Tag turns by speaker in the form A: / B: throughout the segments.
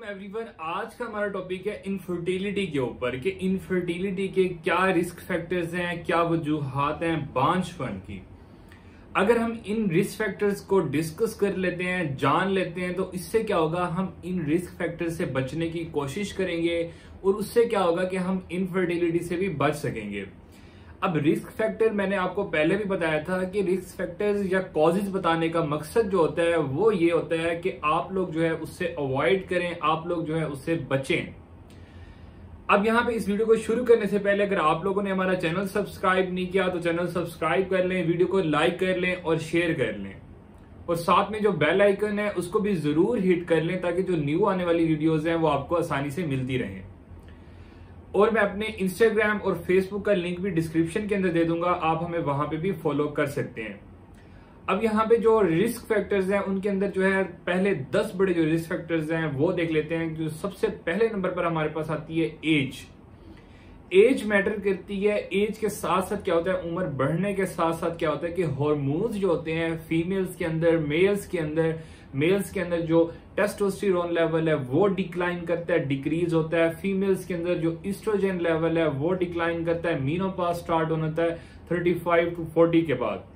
A: Everyone, आज का हमारा टॉपिक है इनफर्टिलिटी के ऊपर कि इनफर्टिलिटी के क्या रिस्क फैक्टर्स हैं, क्या वजूहात हैं बांझपन की। अगर हम इन रिस्क फैक्टर्स को डिस्कस कर लेते हैं, जान लेते हैं, तो इससे क्या होगा, हम इन रिस्क फैक्टर्स से बचने की कोशिश करेंगे और उससे क्या होगा कि हम इनफर्टिलिटी से भी बच सकेंगे। अब रिस्क फैक्टर मैंने आपको पहले भी बताया था कि रिस्क फैक्टर्स या कॉजेज बताने का मकसद जो होता है वो ये होता है कि आप लोग जो है उससे अवॉइड करें, आप लोग जो है उससे बचें। अब यहाँ पे इस वीडियो को शुरू करने से पहले अगर आप लोगों ने हमारा चैनल सब्सक्राइब नहीं किया तो चैनल सब्सक्राइब कर लें, वीडियो को लाइक कर लें और शेयर कर लें, और साथ में जो बेल आइकन है उसको भी जरूर हिट कर लें ताकि जो न्यू आने वाली वीडियोज हैं वो आपको आसानी से मिलती रहें। और मैं अपने इंस्टाग्राम और फेसबुक का लिंक भी डिस्क्रिप्शन के अंदर दे दूंगा, आप हमें वहां पे भी फॉलो कर सकते हैं। अब यहाँ पे जो रिस्क फैक्टर्स हैं उनके अंदर जो है पहले 10 बड़े जो रिस्क फैक्टर्स हैं वो देख लेते हैं। जो सबसे पहले नंबर पर हमारे पास आती है एज। एज मैटर करती है। एज के साथ साथ क्या होता है, उम्र बढ़ने के साथ साथ क्या होता है कि हार्मोन्स जो होते हैं फीमेल्स के अंदर, मेल्स के अंदर जो टेस्टोस्टेरोन लेवल है वो डिक्लाइन करता है, डिक्रीज होता है। फीमेल्स के अंदर जो ईस्ट्रोजन लेवल है वो डिक्लाइन करता है। मेनोपॉज स्टार्ट होता है 35 to 40 के बाद।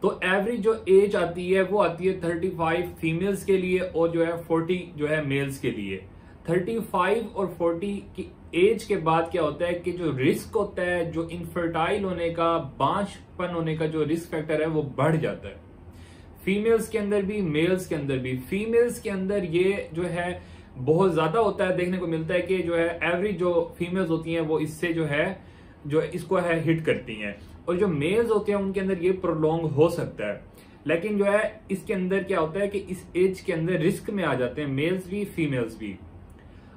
A: तो एवरेज जो एज आती है वो आती है 35 फीमेल्स के लिए और जो है 40 जो है मेल्स के लिए। 35 और 40 की एज के बाद क्या होता है कि जो रिस्क होता है, जो इनफर्टाइल होने का, बांझपन होने का जो रिस्क फैक्टर है वो बढ़ जाता है। फीमेल्स के अंदर भी, मेल्स के अंदर भी। फीमेल्स के अंदर ये जो है बहुत ज्यादा होता है, देखने को मिलता है कि जो है एवरेज जो फीमेल्स होती हैं वो इससे जो है जो इसको है हिट करती हैं, और जो मेल्स होते हैं उनके अंदर ये प्रोलॉन्ग हो सकता है। लेकिन जो है इसके अंदर क्या होता है कि इस एज के अंदर रिस्क में आ जाते हैं मेल्स भी, फीमेल्स भी।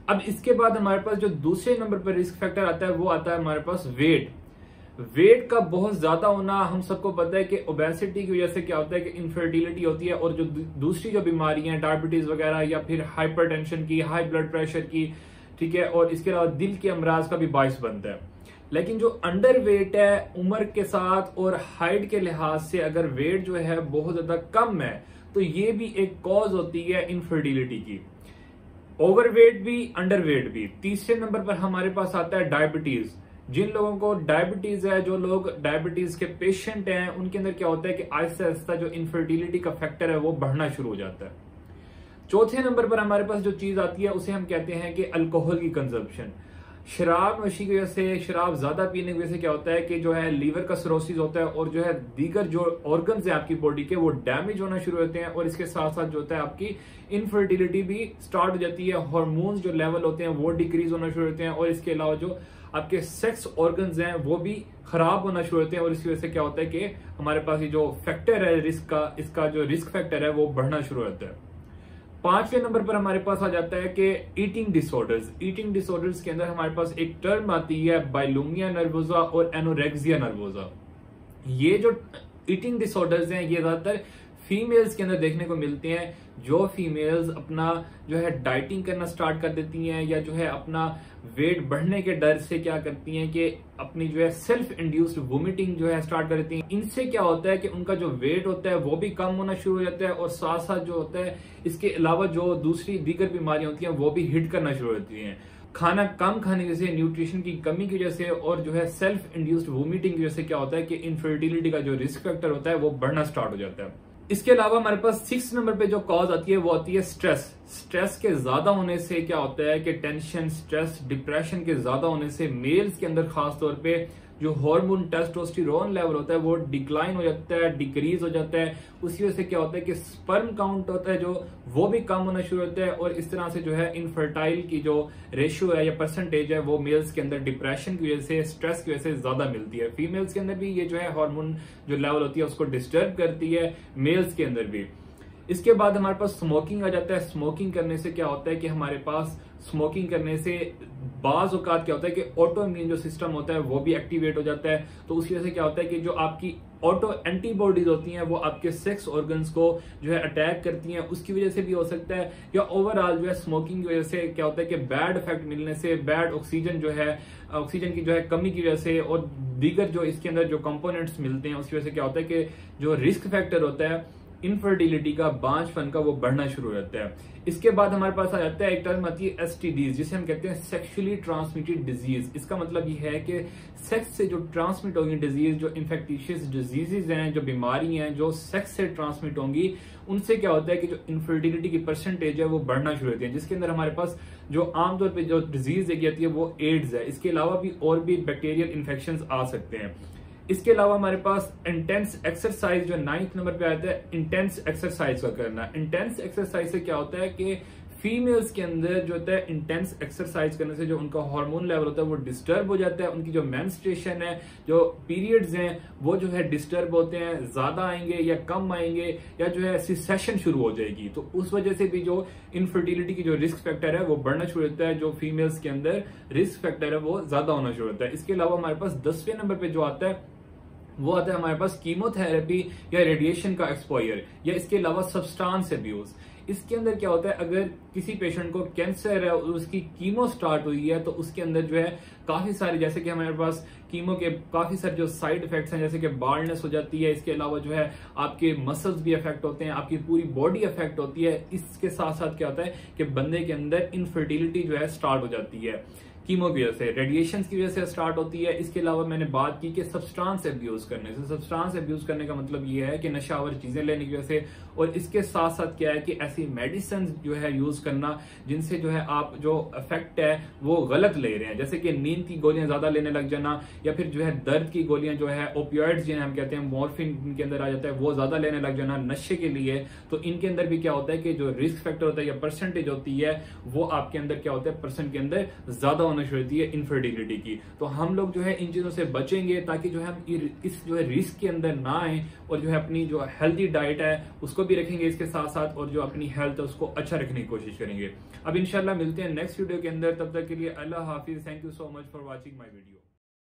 A: अब इसके बाद हमारे पास जो दूसरे नंबर पर रिस्क फैक्टर आता है वो आता है हमारे पास वेट का बहुत ज्यादा होना। हम सबको पता है कि ओबेसिटी की वजह से क्या होता है कि इनफर्टिलिटी होती है, और जो दूसरी जो बीमारियां डायबिटीज वगैरह या फिर हाइपरटेंशन की, हाई ब्लड प्रेशर की, ठीक है, और इसके अलावा दिल के अमराज का भी बायस बनता है। लेकिन जो अंडर वेट है उम्र के साथ और हाइट के लिहाज से अगर वेट जो है बहुत ज्यादा कम है तो ये भी एक कॉज होती है इनफर्टिलिटी की। ओवरवेट भी, अंडरवेट भी। तीसरे नंबर पर हमारे पास आता है डायबिटीज। जिन लोगों को डायबिटीज है, जो लोग डायबिटीज के पेशेंट हैं, उनके अंदर क्या होता है कि आहिस्ता आहिस्ता जो इनफर्टिलिटी का फैक्टर है वो बढ़ना शुरू हो जाता है। चौथे नंबर पर हमारे पास जो चीज आती है उसे हम कहते हैं कि अल्कोहल की कंजप्शन। शराब नोशी की वजह से, शराब ज्यादा पीने की वजह से क्या होता है कि जो है लीवर का सिरोसिस होता है और जो है दीगर जो ऑर्गन्स है आपकी बॉडी के वो डैमेज होना शुरू होते हैं, और इसके साथ साथ जो होता है आपकी इनफर्टिलिटी भी स्टार्ट हो जाती है। हार्मोन्स जो लेवल होते हैं वो डिक्रीज होना शुरू होते हैं, और इसके अलावा जो आपके सेक्स ऑर्गन्स हैं वो भी खराब होना शुरू होते हैं, और इसकी वजह से क्या होता है कि हमारे पास ये जो फैक्टर है रिस्क का, इसका जो रिस्क फैक्टर है वो बढ़ना शुरू होता है। पांचवें नंबर पर हमारे पास आ जाता है कि ईटिंग डिसऑर्डर्स। ईटिंग डिसऑर्डर्स के अंदर हमारे पास एक टर्म आती है बाइलोमिया नर्वोसा और एनोरेक्सिया नर्वोसा। ये जो ईटिंग डिसऑर्डर्स हैं ये ज्यादातर फीमेल्स के अंदर देखने को मिलते हैं। जो फीमेल्स अपना जो है डाइटिंग करना स्टार्ट कर देती हैं या जो है अपना वेट बढ़ने के डर से क्या करती हैं कि अपनी जो है सेल्फ इंड्यूस्ड वोमिटिंग जो है स्टार्ट कर देती हैं। इनसे क्या होता है कि उनका जो वेट होता है वो भी कम होना शुरू हो जाता है, और साथ साथ जो होता है इसके अलावा जो दूसरी दीगर बीमारियां होती हैं वो भी हिट करना शुरू होती हैं। खाना कम खाने की वजह से, न्यूट्रिशन की कमी की वजह से, और जो है सेल्फ इंड्यूस्ड वोमिटिंग की वजह से क्या होता है कि इनफर्टिलिटी का जो रिस्क फैक्टर होता है वो बढ़ना स्टार्ट हो जाता है। इसके अलावा हमारे पास 6 नंबर पे जो कॉज आती है वो आती है स्ट्रेस के ज्यादा होने से क्या होता है कि टेंशन, स्ट्रेस, डिप्रेशन के ज्यादा होने से मेल्स के अंदर खास तौर पे जो हार्मोन टेस्टोस्टेरोन लेवल होता है वो डिक्लाइन हो जाता है, डिक्रीज हो जाता है। उसी वजह से क्या होता है कि स्पर्म काउंट होता है जो वो भी कम होना शुरू होता है, और इस तरह से जो है इनफर्टाइल की जो रेशियो है या परसेंटेज है वो मेल्स के अंदर डिप्रेशन की वजह से, स्ट्रेस की वजह से ज्यादा मिलती है। फीमेल्स के अंदर भी ये जो है हार्मोन जो लेवल होती है उसको डिस्टर्ब करती है, मेल्स के अंदर भी। इसके बाद हमारे पास स्मोकिंग आ जाता है। स्मोकिंग करने से क्या होता है कि हमारे पास स्मोकिंग करने से बाज औकात क्या होता है कि ऑटो इम्यून जो सिस्टम होता है वो भी एक्टिवेट हो जाता है। तो उसकी वजह से क्या होता है कि जो आपकी ऑटो एंटीबॉडीज होती हैं वो आपके सेक्स ऑर्गन्स को जो है अटैक करती हैं, उसकी वजह से भी हो सकता है। या ओवरऑल जो है स्मोकिंग की वजह से क्या होता है कि बैड इफेक्ट मिलने से, बैड ऑक्सीजन जो है, ऑक्सीजन की जो है कमी की वजह से और दीगर जो इसके अंदर जो कंपोनेंट्स मिलते हैं उसकी वजह से क्या होता है कि जो रिस्क फैक्टर होता है इनफर्टिलिटी का, बांझपन का, वो बढ़ना शुरू हो जाता है। इसके बाद हमारे पास आ जाता है एक टर्म आती है एसटीडीज, जिसे हम कहते हैं सेक्सुअली ट्रांसमिटेड डिजीज। इसका मतलब ये है कि सेक्स से जो ट्रांसमिट होंगी डिजीज, जो इन्फेक्टिशियस डिजीजेज हैं, जो बीमारी हैं जो सेक्स से ट्रांसमिट होंगी, उनसे क्या होता है कि जो इनफर्टिलिटी की परसेंटेज है वो बढ़ना शुरू होती है। जिसके अंदर हमारे पास जो आमतौर पर जो डिजीज देखी जाती है वो एड्स है। इसके अलावा भी और भी बैक्टीरियल इन्फेक्शन आ सकते हैं। इसके अलावा हमारे पास इंटेंस एक्सरसाइज जो 9th नंबर पे आता है, इंटेंस एक्सरसाइज का करना। इंटेंस एक्सरसाइज से क्या होता है कि फीमेल्स के अंदर जो होता है इंटेंस एक्सरसाइज करने से जो उनका हार्मोन लेवल होता है वो डिस्टर्ब हो जाता है। उनकी जो मेंस्ट्रुएशन है, जो पीरियड्स हैं वो जो है डिस्टर्ब होते हैं, ज्यादा आएंगे या कम आएंगे, या जो है सेशन शुरू हो जाएगी। तो उस वजह से भी जो इनफर्टिलिटी की जो रिस्क फैक्टर है वो बढ़ना शुरू होता है। जो फीमेल्स के अंदर रिस्क फैक्टर है वो ज्यादा होना शुरू होता है। इसके अलावा हमारे पास 10वें नंबर पे जो आता है वो आता है हमारे पास कीमोथेरेपी या रेडिएशन का एक्सपोजर, या इसके अलावा सब्सटेंस अब्यूज। इसके अंदर क्या होता है, अगर किसी पेशेंट को कैंसर है और उसकी कीमो स्टार्ट हुई है तो उसके अंदर जो है काफी सारे, जैसे कि हमारे पास कीमो के काफी सारे जो साइड इफेक्ट्स हैं, जैसे कि बाल्डनेस हो जाती है। इसके अलावा जो है आपके मसल्स भी अफेक्ट होते हैं, आपकी पूरी बॉडी अफेक्ट होती है। इसके साथ साथ क्या होता है कि बंदे के अंदर इनफर्टिलिटी जो है स्टार्ट हो जाती है कीमो की वजह से, रेडिएशन की वजह से स्टार्ट होती है। इसके अलावा मैंने बात की कि सब्सटेंस अब्यूज करने से। सब्सटेंस अब्यूज करने का मतलब ये है कि नशावर चीजें लेने की वजह से, और इसके साथ साथ क्या है कि ऐसी मेडिसिन जो है यूज करना जिनसे जो है आप जो इफेक्ट है वो गलत ले रहे हैं, जैसे कि नींद की गोलियां ज्यादा लेने लग जाना, या फिर जो है दर्द की गोलियां जो है ओपियोइड्स जिन्हें हम कहते हैं, मॉर्फिन इनके अंदर आ जाता है, वो ज्यादा लेने लग जाना नशे के लिए। तो इनके अंदर भी क्या होता है कि जो रिस्क फैक्टर होता है या परसेंटेज होती है वो आपके अंदर क्या होता है, परसेंट के अंदर ज्यादा होना शुरू होती है इनफर्टिलिटी की। तो हम लोग जो है इन चीजों से बचेंगे ताकि जो है हम इस जो है रिस्क के अंदर ना आए, और जो है अपनी जो हेल्थी डाइट है उसको भी रखेंगे इसके साथ साथ, और जो अपनी हेल्थ है उसको अच्छा रखने की कोशिश करेंगे। अब इंशाल्लाह मिलते हैं नेक्स्ट वीडियो के अंदर। तब तक के लिए अल्लाह हाफिज। Thank you so much for watching my video.